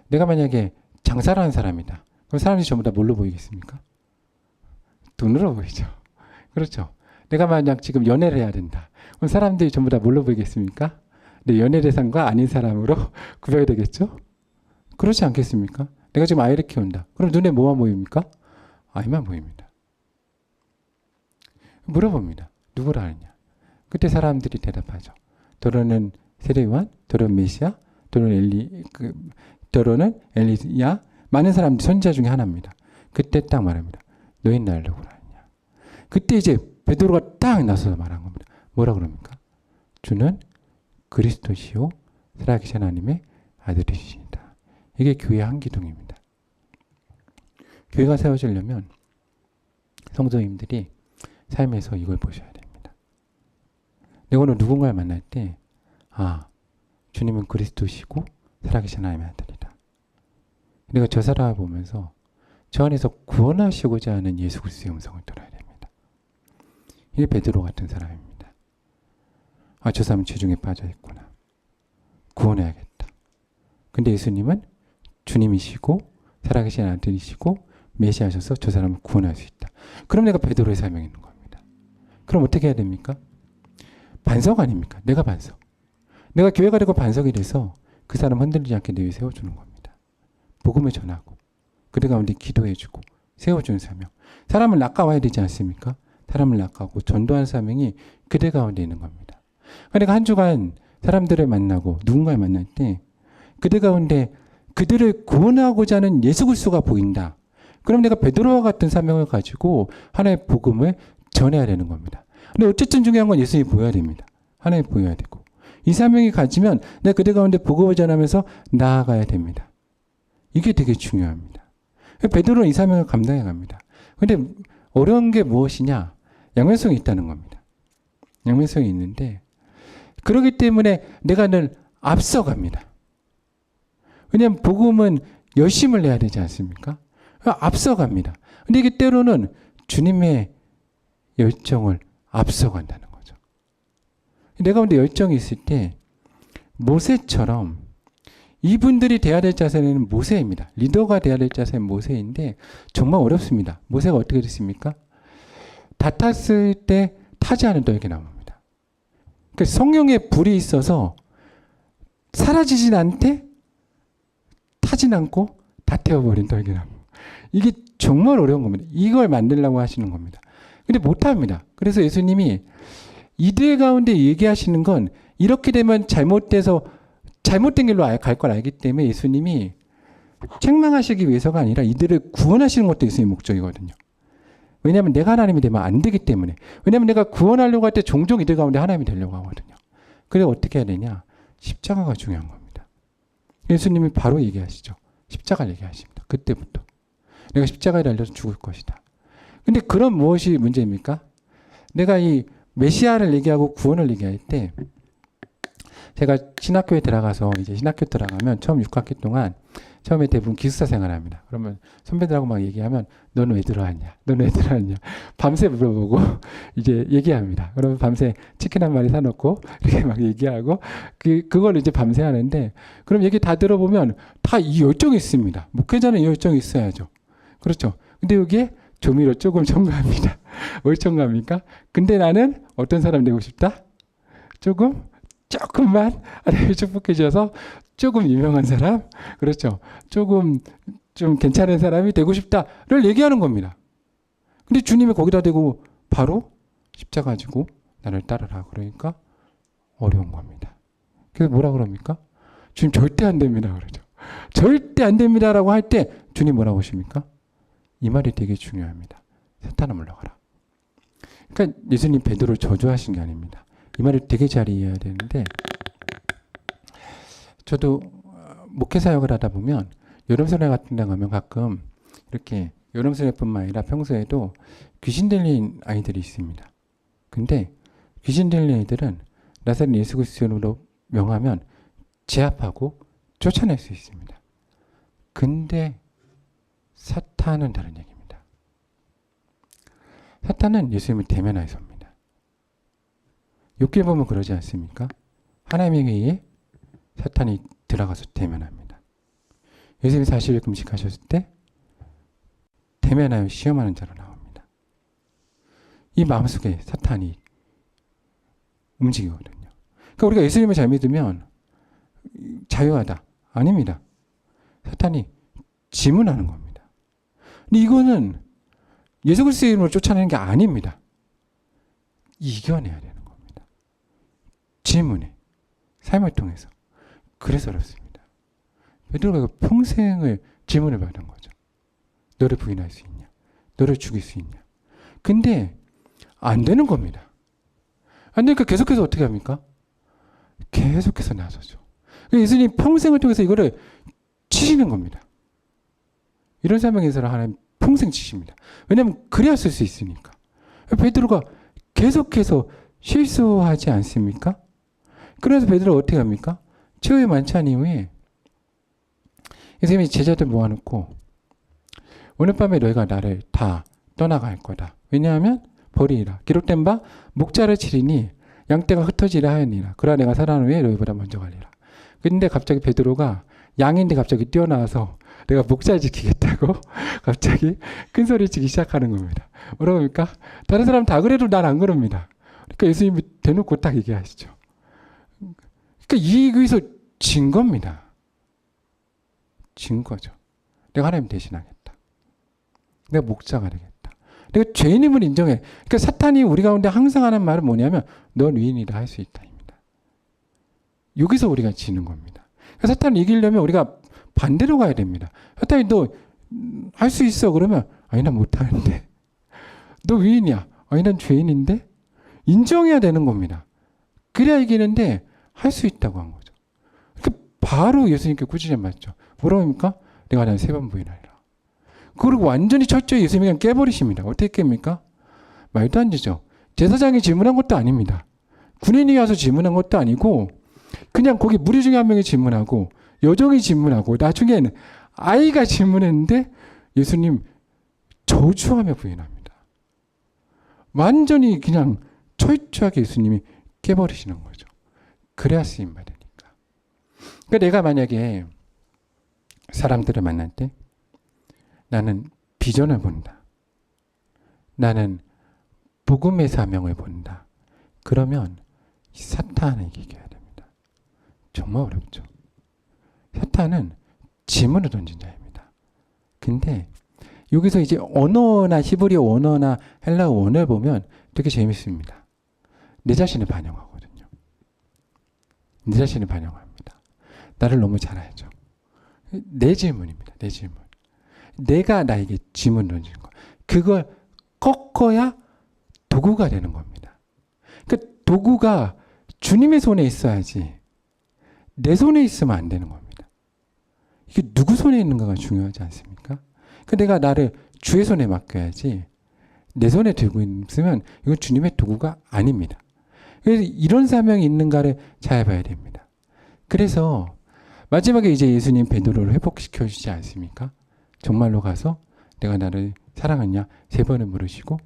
내가 만약에 장사를 하는 사람이다. 그럼 사람들이 전부 다 뭘로 보이겠습니까? 돈으로 보이죠. 그렇죠. 내가 만약 지금 연애를 해야 된다. 그럼 사람들이 전부 다 뭘로 보이겠습니까? 내 연애 대상과 아닌 사람으로 구별이 되겠죠? 그렇지 않겠습니까? 내가 지금 아이를 키운다. 그럼 눈에 뭐만 보입니까? 아이만 보입니다. 물어봅니다. 누구라 하느냐? 그때 사람들이 대답하죠. 더러는 세례요한, 더러는 메시아, 더러는 엘리야. 많은 사람들이 선지자 중에 하나입니다. 그때 딱 말합니다. 너희 나를 누구라 하느냐? 그때 이제 베드로가 딱 나서서 말한 겁니다. 뭐라 그럽니까? 주는 그리스도시요 살아계신 하나님의 아들이시다. 이게 교회의 한기둥입니다. 교회가 세워지려면 성도님들이 삶에서 이걸 보셔야 됩니다. 내가 오늘 누군가를 만날 때 주님은 그리스도시고 살아계신 하나님의 아들이다. 내가 저 사람을 보면서 저 안에서 구원하시고자 하는 예수 그리스도의 음성을 들어야 됩니다. 이게 베드로 같은 사람입니다. 저 사람은 죄중에 빠져 있구나. 구원해야겠다. 근데 예수님은 주님이시고 살아계신 아들이시고 메시아셔서 저 사람을 구원할 수 있다. 그럼 내가 베드로의 사명이 있는 겁니다. 그럼 어떻게 해야 됩니까? 반석 아닙니까? 내가 반석. 내가 교회가 되고 반석이 돼서 그 사람 흔들리지 않게 내 위에 세워주는 겁니다. 복음을 전하고 그들 가운데 기도해주고 세워주는 사명. 사람을 낚아와야 되지 않습니까? 사람을 낚아오고 전도하는 사명이 그들 가운데 있는 겁니다. 그러니까 한 주간 사람들을 만나고 누군가를 만날 때 그들 가운데 그들을 구원하고자 하는 예수 그리스도가 보인다. 그럼 내가 베드로와 같은 사명을 가지고 하나의 복음을 전해야 되는 겁니다. 근데 어쨌든 중요한 건 예수님이 보여야 됩니다. 하나님 보여야 되고 이 사명이 가지면 내가 그들 가운데 복음을 전하면서 나아가야 됩니다. 이게 되게 중요합니다. 베드로는 이 사명을 감당해 갑니다. 근데 어려운 게 무엇이냐? 양면성이 있다는 겁니다. 양면성이 있는데 그렇기 때문에 내가 늘 앞서갑니다. 왜냐하면 복음은 열심을 내야 되지 않습니까? 앞서갑니다. 근데 이게 때로는 주님의 열정을 앞서간다는 거죠. 내가 근데 열정이 있을 때 모세처럼 이분들이 돼야 될 자세는 모세입니다. 리더가 돼야 될 자세는 모세인데 정말 어렵습니다. 모세가 어떻게 됐습니까? 다 탔을 때 타지 않은 떡이 나옵니다. 그러니까 성령의 불이 있어서 사라지진 않되 타진 않고 다 태워버린 떡이 나옵니다. 이게 정말 어려운 겁니다. 이걸 만들려고 하시는 겁니다. 근데 못합니다. 그래서 예수님이 이들 가운데 얘기하시는 건 이렇게 되면 잘못된 길로 갈 걸 알기 때문에 예수님이 책망하시기 위해서가 아니라 이들을 구원하시는 것도 예수님의 목적이거든요. 왜냐하면 내가 하나님이 되면 안 되기 때문에. 왜냐하면 내가 구원하려고 할 때 종종 이들 가운데 하나님이 되려고 하거든요. 그래서 어떻게 해야 되냐? 십자가가 중요한 겁니다. 예수님이 바로 얘기하시죠. 십자가를 얘기하십니다. 그때부터. 내가 십자가에 달려서 죽을 것이다. 근데 그런 무엇이 문제입니까? 내가 이 메시아를 얘기하고 구원을 얘기할 때 제가 신학교에 들어가서 이제 신학교 들어가면 처음 6학기 동안 처음에 대부분 기숙사 생활합니다. 그러면 선배들하고 막 얘기하면 너는 왜 들어왔냐? 너는 왜 들어왔냐? 밤새 물어보고 이제 얘기합니다. 그러면 밤새 치킨 한 마리 사놓고 이렇게 막 얘기하고 그걸 이제 밤새 하는데 그럼 얘기 다 들어보면 다 이 열정이 있습니다. 목회자는 이 열정이 있어야죠. 그렇죠. 근데 여기에 조미료 조금 첨가합니다. 뭘 첨가합니까? 근데 나는 어떤 사람 되고 싶다? 조금만 하나님이 축복해 주셔서 조금 유명한 사람, 그렇죠. 좀 괜찮은 사람이 되고 싶다를 얘기하는 겁니다. 근데 주님이 거기다 대고 바로 십자가 가지고 나를 따르라 그러니까 어려운 겁니다. 그래서 뭐라 그럽니까? 주님 절대 안 됩니다 그러죠. 절대 안 됩니다라고 할 때 주님 뭐라고 하십니까? 이 말이 되게 중요합니다. 사탄아 물러가라. 그러니까 예수님 베드로를 저주하신 게 아닙니다. 이 말을 되게 잘 이해해야 되는데 저도 목회 사역을 하다 보면 여름설에 같은 데 가면 가끔 이렇게 여름설에뿐만 아니라 평소에도 귀신 들린 아이들이 있습니다. 근데 귀신 들린 아이들은 나사렛 예수 그리스도로 명하면 제압하고 쫓아낼 수 있습니다. 근데 사탄은 다른 얘기입니다. 사탄은 예수님을 대면하여 섭니다. 욥기를 보면 그러지 않습니까? 하나님에 의해 사탄이 들어가서 대면합니다. 예수님이 40일 금식하셨을 때 대면하여 시험하는 자로 나옵니다. 이 마음속에 사탄이 움직이거든요. 그러니까 우리가 예수님을 잘 믿으면 자유하다. 아닙니다. 사탄이 지문하는 겁니다. 근데 이거는 예수 그리스도의 이름으로 쫓아내는 게 아닙니다. 이겨내야 되는 겁니다. 질문에 삶을 통해서. 그래서 어렵습니다. 베드로가 평생을 질문을 받은 거죠. 너를 부인할 수 있냐? 너를 죽일 수 있냐? 근데 안 되는 겁니다. 안 되니까 계속해서 어떻게 합니까? 계속해서 나서죠. 예수님 평생을 통해서 이거를 치시는 겁니다. 이런 사명에서는 하나님 평생 치십니다. 왜냐하면 그래야 쓸 수 있으니까. 베드로가 계속해서 실수하지 않습니까? 그래서 베드로가 어떻게 합니까? 최후의 만찬 이후에 예수님이 제자들 모아놓고 오늘 밤에 너희가 나를 다 떠나갈 거다. 왜냐하면 버리리라. 기록된 바 목자를 치리니 양떼가 흩어지려 하였니라. 그러나 내가 살아난 후에 너희보다 먼저 가리라. 근데 갑자기 베드로가 양인데 갑자기 뛰어나와서 내가 목잘 지키겠다고 갑자기 큰 소리 치기 시작하는 겁니다. 뭐라고 합니까? 다른 사람 다 그래도 난 안 그럽니다. 그러니까 예수님이 대놓고 딱 얘기하시죠. 그러니까 여기서 진 겁니다. 진 거죠. 내가 하나님 대신하겠다. 내가 목자가 되겠다. 내가 죄인임을 인정해. 그러니까 사탄이 우리 가운데 항상 하는 말은 뭐냐면 넌 의인이다 할 수 있다입니다. 여기서 우리가 지는 겁니다. 그러니까 사탄을 이기려면 우리가 반대로 가야 됩니다. 사탄이 너 할 수 있어 그러면 아니 난 못하는데. 너 의인이야. 아니 난 죄인인데. 인정해야 되는 겁니다. 그래야 이기는데 할 수 있다고 한 거죠. 그러니까 바로 예수님께 꾸짖음 맞죠. 뭐라고 합니까? 내가 난 3번 부인하리라. 그리고 완전히 철저히 예수님이 그냥 깨버리십니다. 어떻게 깹니까? 말도 안 되죠. 제사장이 질문한 것도 아닙니다. 군인이 와서 질문한 것도 아니고 그냥 거기 무리 중에 한 명이 질문하고 여종이 질문하고 나중에는 아이가 질문했는데 예수님 저주하며 부인합니다. 완전히 그냥 철저하게 예수님이 깨버리시는 거죠. 그래야 쓰임받으니까. 그러니까 내가 만약에 사람들을 만날 때 나는 비전을 본다. 나는 복음의 사명을 본다. 그러면 사탄을 이겨야 됩니다. 정말 어렵죠. 사탄은 질문을 던진 자입니다. 근데 여기서 이제 언어나 히브리어 언어나 헬라어 원어를 보면 되게 재밌습니다. 내 자신을 반영하거든요. 내 자신을 반영합니다. 나를 너무 잘 알죠. 내 질문입니다. 내 질문. 내가 나에게 질문 던지는 거. 그걸 꺾어야 도구가 되는 겁니다. 그러니까 도구가 주님의 손에 있어야지 내 손에 있으면 안 되는 겁니다. 이게 누구 손에 있는가가 중요하지 않습니까? 그러니까 내가 나를 주의 손에 맡겨야지 내 손에 들고 있으면 이건 주님의 도구가 아닙니다. 그래서 이런 사명이 있는가를 잘 봐야 됩니다. 그래서 마지막에 이제 예수님 베드로를 회복시켜 주지 않습니까? 정말로 가서 내가 나를 사랑하냐 3번을 물으시고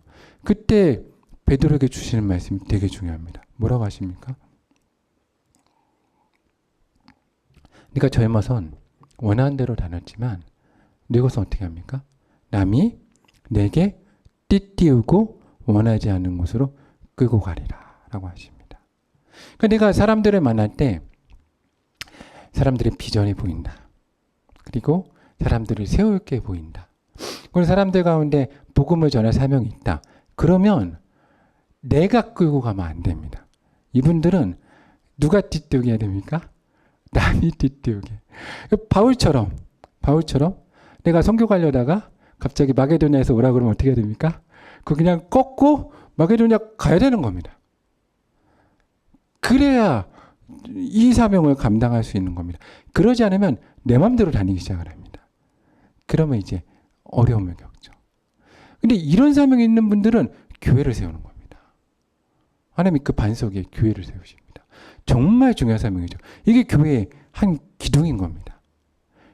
그때 베드로에게 주시는 말씀이 되게 중요합니다. 뭐라고 하십니까? 네가 젊어선 원하는 대로 다녔지만 늙어서 어떻게 합니까? 남이 내게 띠띠우고 원하지 않는 곳으로 끌고 가리라 라고 하십니다. 그러니까 내가 사람들을 만날 때 사람들의 비전이 보인다. 그리고 사람들을 세울 게 보인다. 그리고 사람들 가운데 복음을 전할 사명이 있다. 그러면 내가 끌고 가면 안 됩니다. 이분들은 누가 띠띠우게 해야 됩니까? 남이 띠띠우게. 바울처럼 내가 선교 가려다가 갑자기 마게도냐에서 오라 그러면 어떻게 해야 됩니까? 그거 그냥 꺾고 마게도냐 가야 되는 겁니다. 그래야 이 사명을 감당할 수 있는 겁니다. 그러지 않으면 내 마음대로 다니기 시작을 합니다. 그러면 이제 어려움을 겪죠. 근데 이런 사명이 있는 분들은 교회를 세우는 겁니다. 하나님이 그 반석에 교회를 세우십니다. 정말 중요한 사명이죠. 이게 교회의 한 기둥인 겁니다.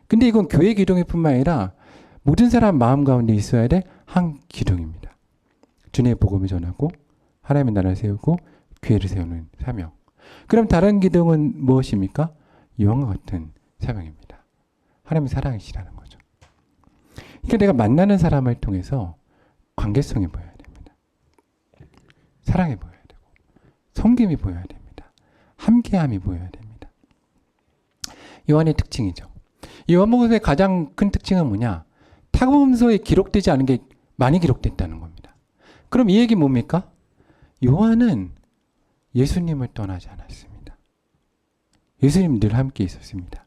근데 이건 교회 기둥일 뿐만 아니라 모든 사람 마음 가운데 있어야 될 한 기둥입니다. 주님의 복음을 전하고 하나님의 나라를 세우고 교회를 세우는 사명. 그럼 다른 기둥은 무엇입니까? 이와 같은 사명입니다. 하나님의 사랑이시라는 거죠. 그러니까 내가 만나는 사람을 통해서 관계성이 보여야 됩니다. 사랑이 보여야 되고 섬김이 보여야 됩니다. 함께함이 보여야 됩니다. 요한의 특징이죠. 요한복음의 가장 큰 특징은 뭐냐? 타고문서에 기록되지 않은 게 많이 기록됐다는 겁니다. 그럼 이 얘기 뭡니까? 요한은 예수님을 떠나지 않았습니다. 예수님 늘 함께 있었습니다.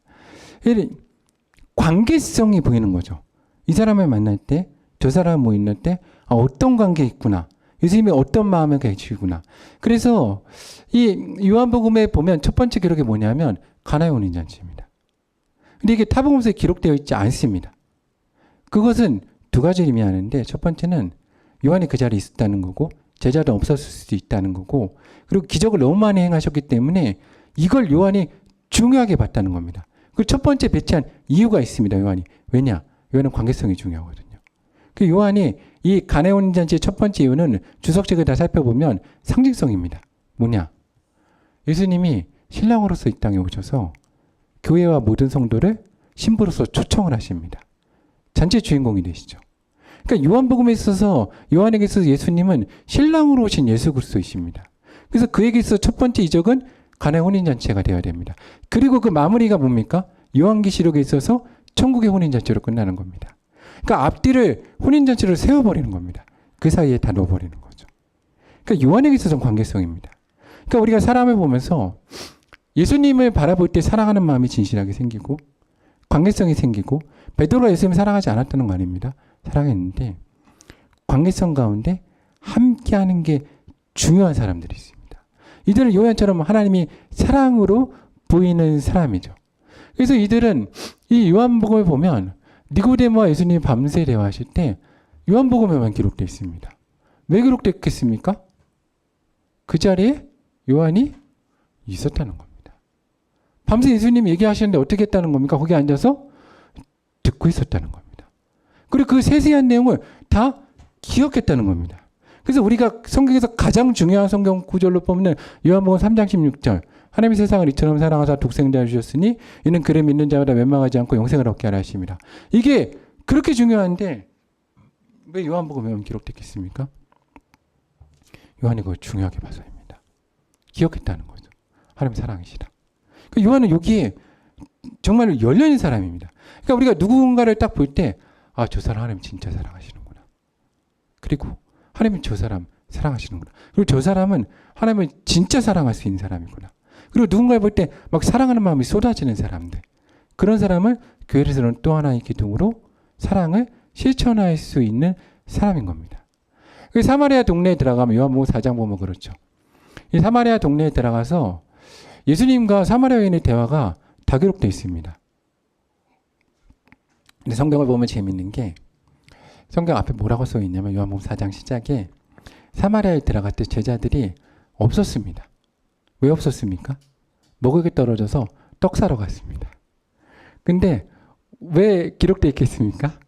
관계성이 보이는 거죠. 이 사람을 만날 때, 저 사람을 모일 때 어떤 관계에 있구나. 예수님이 어떤 마음을 계시구나. 그래서 이 요한복음에 보면 첫 번째 기록이 뭐냐면 가나의 혼인잔치입니다. 근데 이게 타복음서에 기록되어 있지 않습니다. 그것은 두 가지를 의미하는데 첫 번째는 요한이 그 자리에 있었다는 거고 제자도 없었을 수도 있다는 거고 그리고 기적을 너무 많이 행하셨기 때문에 이걸 요한이 중요하게 봤다는 겁니다. 그 첫 번째 배치한 이유가 있습니다. 요한이. 왜냐? 요한은 관계성이 중요하거든요. 그 요한이 이 가나의 혼인잔치의 첫 번째 이유는 주석책을 다 살펴보면 상징성입니다. 뭐냐? 예수님이 신랑으로서 이 땅에 오셔서 교회와 모든 성도를 신부로서 초청을 하십니다. 잔치의 주인공이 되시죠. 그러니까 요한복음에 있어서 요한에게 있어서 예수님은 신랑으로 오신 예수 그리스도이십니다. 그래서 그에게 있어서 첫 번째 이적은 가나의 혼인잔치가 되어야 됩니다. 그리고 그 마무리가 뭡니까? 요한계시록에 있어서 천국의 혼인잔치로 끝나는 겁니다. 그러니까 앞뒤를 혼인잔치를 세워버리는 겁니다. 그 사이에 다 넣어버리는 거죠. 그러니까 요한에게 있어서는 관계성입니다. 그러니까 우리가 사람을 보면서 예수님을 바라볼 때 사랑하는 마음이 진실하게 생기고 관계성이 생기고 베드로가 예수님을 사랑하지 않았다는 거 아닙니다. 사랑했는데 관계성 가운데 함께하는 게 중요한 사람들이 있습니다. 이들은 요한처럼 하나님이 사랑으로 보이는 사람이죠. 그래서 이들은 이 요한복음을 보면 니고데모와 예수님이 밤새 대화하실 때 요한복음에만 기록되어 있습니다. 왜 기록됐겠습니까? 그 자리에 요한이 있었다는 겁니다. 밤새 예수님이 얘기하시는데 어떻게 했다는 겁니까? 거기 앉아서 듣고 있었다는 겁니다. 그리고 그 세세한 내용을 다 기억했다는 겁니다. 그래서 우리가 성경에서 가장 중요한 성경 구절로 뽑는 요한복음 3장 16절 하나님이 세상을 이처럼 사랑하사 독생자를 주셨으니 이는 그를 믿는 자마다 멸망하지 않고 영생을 얻게 하라 하심이라. 이게 그렇게 중요한데 왜 요한복음에 기록됐겠습니까? 요한이 그걸 중요하게 봐서입니다. 기억했다는 거죠. 하나님 사랑이시라. 그러니까 요한은 여기에 정말 열려있는 사람입니다. 그러니까 우리가 누군가를 딱 볼 때 아, 저 사람 하나님 진짜 사랑하시는구나. 그리고 하나님은 저 사람 사랑하시는구나. 그리고 저 사람은 하나님을 진짜 사랑할 수 있는 사람이구나. 그리고 누군가를 볼 때 막 사랑하는 마음이 쏟아지는 사람들. 그런 사람을 교회에서는 또 하나의 기둥으로 사랑을 실천할 수 있는 사람인 겁니다. 사마리아 동네에 들어가면 요한복음 4장 보면 그렇죠. 이 사마리아 동네에 들어가서 예수님과 사마리아 여인의 대화가 다 기록되어 있습니다. 근데 성경을 보면 재밌는 게 성경 앞에 뭐라고 써 있냐면 요한복음 4장 시작에 사마리아에 들어갈 때 제자들이 없었습니다. 왜 없었습니까? 먹을 게 떨어져서 떡 사러 갔습니다. 근데 왜 기록되어 있겠습니까?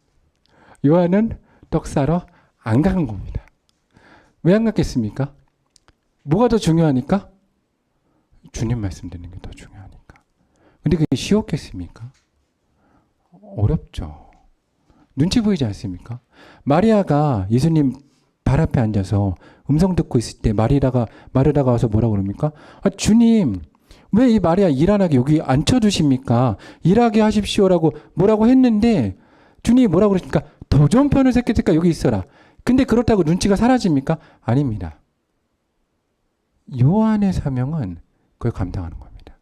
요한은 떡 사러 안 간 겁니다. 왜 안 갔겠습니까? 뭐가 더 중요하니까? 주님 말씀 듣는 게 더 중요하니까. 근데 그게 쉬웠겠습니까? 어렵죠. 눈치 보이지 않습니까? 마리아가 예수님 발 앞에 앉아서 음성 듣고 있을 때 마르다가 와서 뭐라고 그럽니까? 아, 주님, 왜 이 마리아 일 안 하게 여기 앉혀두십니까? 일하게 하십시오라고 뭐라고 했는데 주님이 뭐라고 그러십니까? 더 좋은 편을 택했으니까 여기 있어라. 근데 그렇다고 눈치가 사라집니까? 아닙니다. 요한의 사명은 그걸 감당하는 겁니다.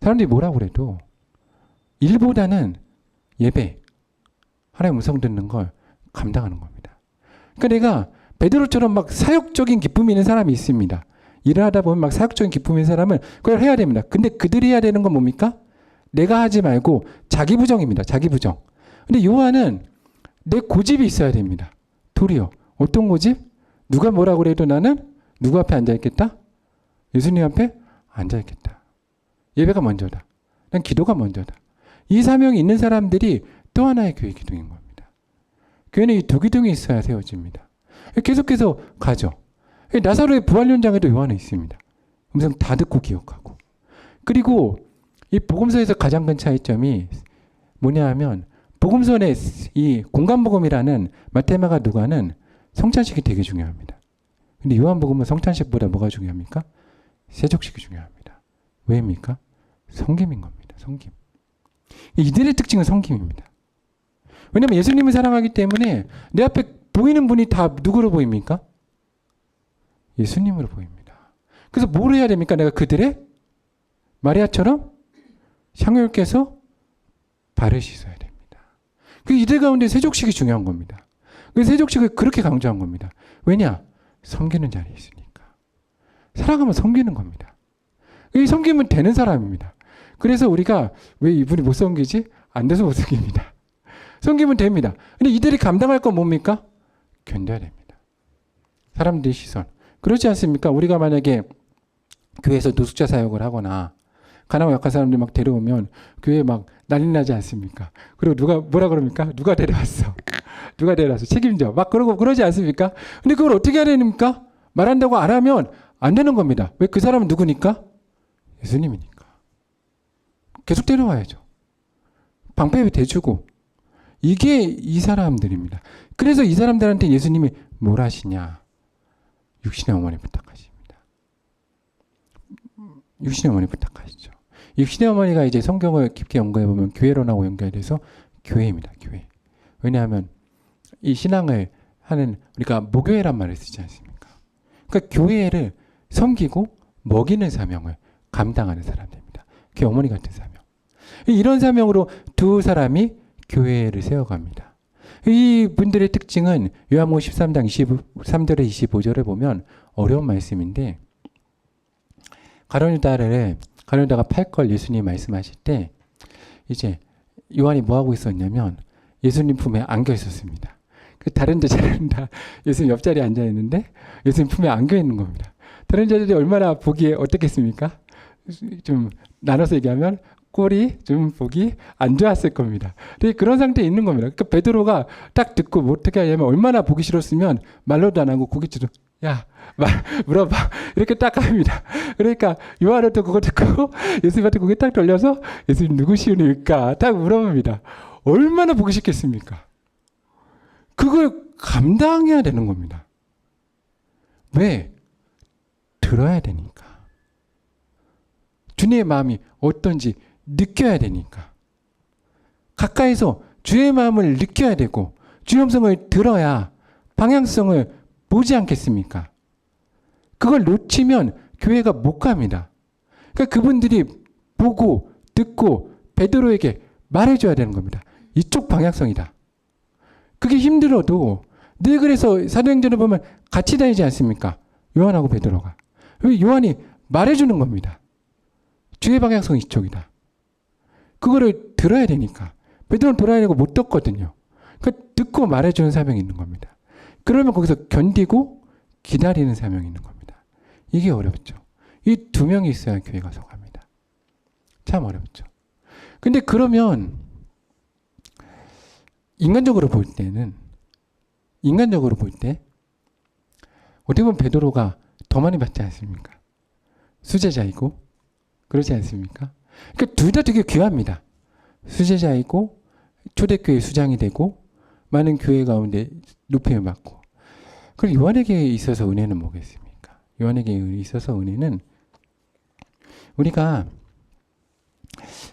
사람들이 뭐라고 그래도 일보다는 예배, 하나님의 음성 듣는 걸 감당하는 겁니다. 그러니까 내가 베드로처럼 막 사역적인 기쁨이 있는 사람이 있습니다. 일을 하다 보면 막 사역적인 기쁨이 있는 사람은 그걸 해야 됩니다. 근데 그들이 해야 되는 건 뭡니까? 내가 하지 말고 자기 부정입니다. 자기 부정. 근데 요한은 내 고집이 있어야 됩니다. 도리어. 어떤 고집? 누가 뭐라고 그래도 나는 누구 앞에 앉아있겠다? 예수님 앞에 앉아있겠다. 예배가 먼저다. 난 기도가 먼저다. 이 사명이 있는 사람들이 또 하나의 교회 기둥인 겁니다. 교회는 이 두 기둥이 있어야 세워집니다. 계속해서 가죠. 나사로의 부활 현장에도 요한은 있습니다. 음성 다 듣고 기억하고. 그리고 이 복음서에서 가장 큰 차이점이 뭐냐 하면 복음서의 이 공간복음이라는 마테마가 누가는 성찬식이 되게 중요합니다. 근데 요한복음은 성찬식보다 뭐가 중요합니까? 세족식이 중요합니다. 왜입니까? 섬김인 겁니다. 섬김. 이들의 특징은 섬김입니다. 왜냐하면 예수님을 사랑하기 때문에 내 앞에 보이는 분이 다 누구로 보입니까? 예수님으로 보입니다. 그래서 뭘 해야 됩니까? 내가 그들의 마리아처럼 향유께서 발을 씻어야 됩니다. 그 이들 가운데 세족식이 중요한 겁니다. 그 세족식을 그렇게 강조한 겁니다. 왜냐? 섬기는 자리에 있으니까. 사랑하면 섬기는 겁니다. 이 섬기면 되는 사람입니다. 그래서 우리가 왜 이분이 못 섬기지? 안 돼서 못 섬깁니다. 섬기면 됩니다. 근데 이들이 감당할 건 뭡니까? 견뎌야 됩니다. 사람들의 시선. 그렇지 않습니까? 우리가 만약에 교회에서 노숙자 사역을 하거나 가난하고 약한 사람들 막 데려오면 교회에 막 난리 나지 않습니까? 그리고 누가 뭐라 그럽니까? 누가 데려왔어? 누가 데려왔어? 책임져. 막 그러지 않습니까? 근데 그걸 어떻게 해야 됩니까? 말한다고 안 하면 안 되는 겁니다. 왜? 그 사람은 누구니까? 예수님이니까. 계속 데려와야죠. 방패 대주고. 이게 이 사람들입니다. 그래서 이 사람들한테 예수님이 뭘 하시냐? 육신의 어머니 부탁하십니다. 육신의 어머니 부탁하시죠. 육신의 어머니가 이제 성경을 깊게 연구해보면 교회론하고 연결돼서 교회입니다. 교회. 왜냐하면 이 신앙을 하는, 우리가 모교회란 말을 쓰지 않습니까? 그러니까 교회를 섬기고 먹이는 사명을 감당하는 사람들입니다. 그 어머니 같은 사명. 이런 사명으로 두 사람이 교회를 세워갑니다. 이 분들의 특징은 요한복음 13장 23절에 25절에 보면 어려운 말씀인데, 가룟유다가 팔 걸 예수님이 말씀하실 때 이제 요한이 뭐 하고 있었냐면 예수님 품에 안겨 있었습니다. 그 다른 제자들은 다 예수님 옆자리에 앉아 있는데 예수님 품에 안겨 있는 겁니다. 다른 제자들이 얼마나 보기에 어떻겠습니까? 좀 나눠서 얘기하면 꼴이 좀 보기 안 좋았을 겁니다. 그런 상태에 있는 겁니다. 그러니까 베드로가 딱 듣고 뭐 어떻게 하냐면 얼마나 보기 싫었으면 말로도 안 하고 고깃집으로 야, 물어봐. 이렇게 딱 합니다. 그러니까 요한은 또 그거 듣고 예수님한테 고개 딱 돌려서 예수님 누구시니까 딱 물어봅니다. 얼마나 보기 싫겠습니까? 그걸 감당해야 되는 겁니다. 왜? 들어야 되니까. 주님의 마음이 어떤지 느껴야 되니까. 가까이서 주의 마음을 느껴야 되고 주의 음성을 들어야 방향성을 보지 않겠습니까? 그걸 놓치면 교회가 못 갑니다. 그러니까 그분들이 보고 듣고 베드로에게 말해줘야 되는 겁니다. 이쪽 방향성이다. 그게 힘들어도 늘 그래서 사도행전을 보면 같이 다니지 않습니까? 요한하고 베드로가. 요한이 말해주는 겁니다. 주의 방향성이 이쪽이다. 그거를 들어야 되니까. 베드로는 돌아야 되고 못 듣거든요. 그러니까 듣고 말해주는 사명이 있는 겁니다. 그러면 거기서 견디고 기다리는 사명이 있는 겁니다. 이게 어렵죠. 이 두 명이 있어야 교회가 서갑니다. 참 어렵죠. 근데 그러면 인간적으로 볼 때 어떻게 보면 베드로가 더 많이 받지 않습니까? 수제자이고 그렇지 않습니까? 그러니까 둘 다 되게 귀합니다. 수제자이고 초대교회 수장이 되고 많은 교회 가운데 높임을 받고. 그럼 요한에게 있어서 은혜는 뭐겠습니까? 요한에게 있어서 은혜는 우리가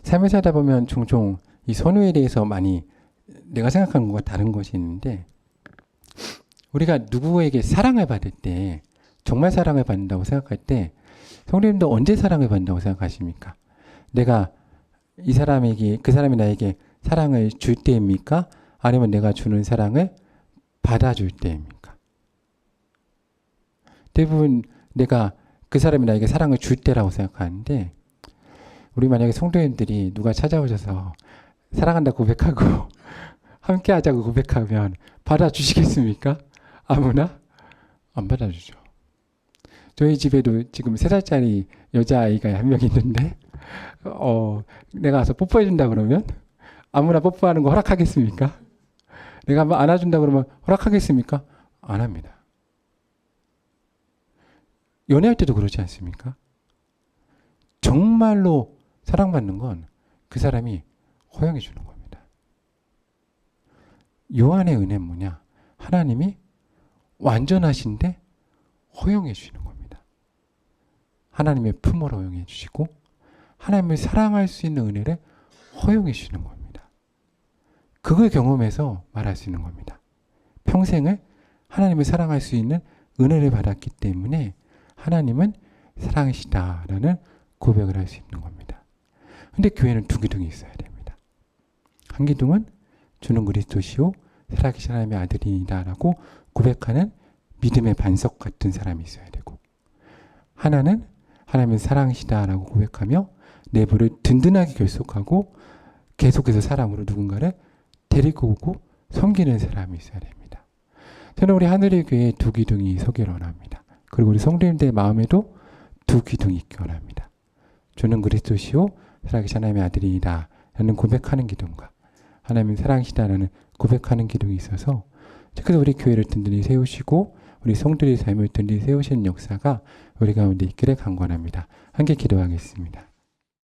삶을 살다 보면 종종 이 선우에 대해서 많이 내가 생각하는 것과 다른 것이 있는데, 우리가 누구에게 사랑을 받을 때, 정말 사랑을 받는다고 생각할 때 성도님도 언제 사랑을 받는다고 생각하십니까? 내가 이 사람에게, 그 사람이 나에게 사랑을 줄 때입니까? 아니면 내가 주는 사랑을 받아줄 때입니까? 대부분 내가 그 사람이 나에게 사랑을 줄 때라고 생각하는데, 우리 만약에 성도님들이 누가 찾아오셔서 사랑한다고 고백하고 함께 하자고 고백하면 받아주시겠습니까? 아무나? 안 받아주죠. 저희 집에도 지금 3살짜리 여자아이가 한 명 있는데 내가 가서 뽀뽀해준다 그러면 아무나 뽀뽀하는 거 허락하겠습니까? 내가 한번 안아준다 그러면 허락하겠습니까? 안 합니다. 연애할 때도 그렇지 않습니까? 정말로 사랑받는 건 그 사람이 허용해 주는 겁니다. 요한의 은혜는 뭐냐? 하나님이 완전하신데 허용해 주시는 겁니다. 하나님의 품으로 허용해 주시고 하나님을 사랑할 수 있는 은혜를 허용해 주시는 겁니다. 그걸 경험해서 말할 수 있는 겁니다. 평생을 하나님을 사랑할 수 있는 은혜를 받았기 때문에 하나님은 사랑이시다라는 고백을 할 수 있는 겁니다. 근데 교회는 두 기둥이 있어야 됩니다. 한 기둥은 주는 그리스도시요 살아계신 하나님의 아들이다라고 고백하는 믿음의 반석 같은 사람이 있어야 되고, 하나는 하나님은 사랑이시다라고 고백하며 내부를 든든하게 결속하고 계속해서 사랑으로 누군가를 데리고 오고 섬기는 사람이 있어야 됩니다. 저는 우리 하늘의 교회에 두 기둥이 서기를 원합니다. 그리고 우리 성도님들의 마음에도 두 기둥이 있기 원합니다. 주는 그리스도시요 살아계신 하나님의 아들이다 라는 고백하는 기둥과 하나님은 사랑이시다라는 고백하는 기둥이 있어서, 그래서 우리 교회를 든든히 세우시고 우리 성도들의 삶을 든든히 세우시는 역사가 우리 가운데 있기를 간구합니다. 함께 기도하겠습니다.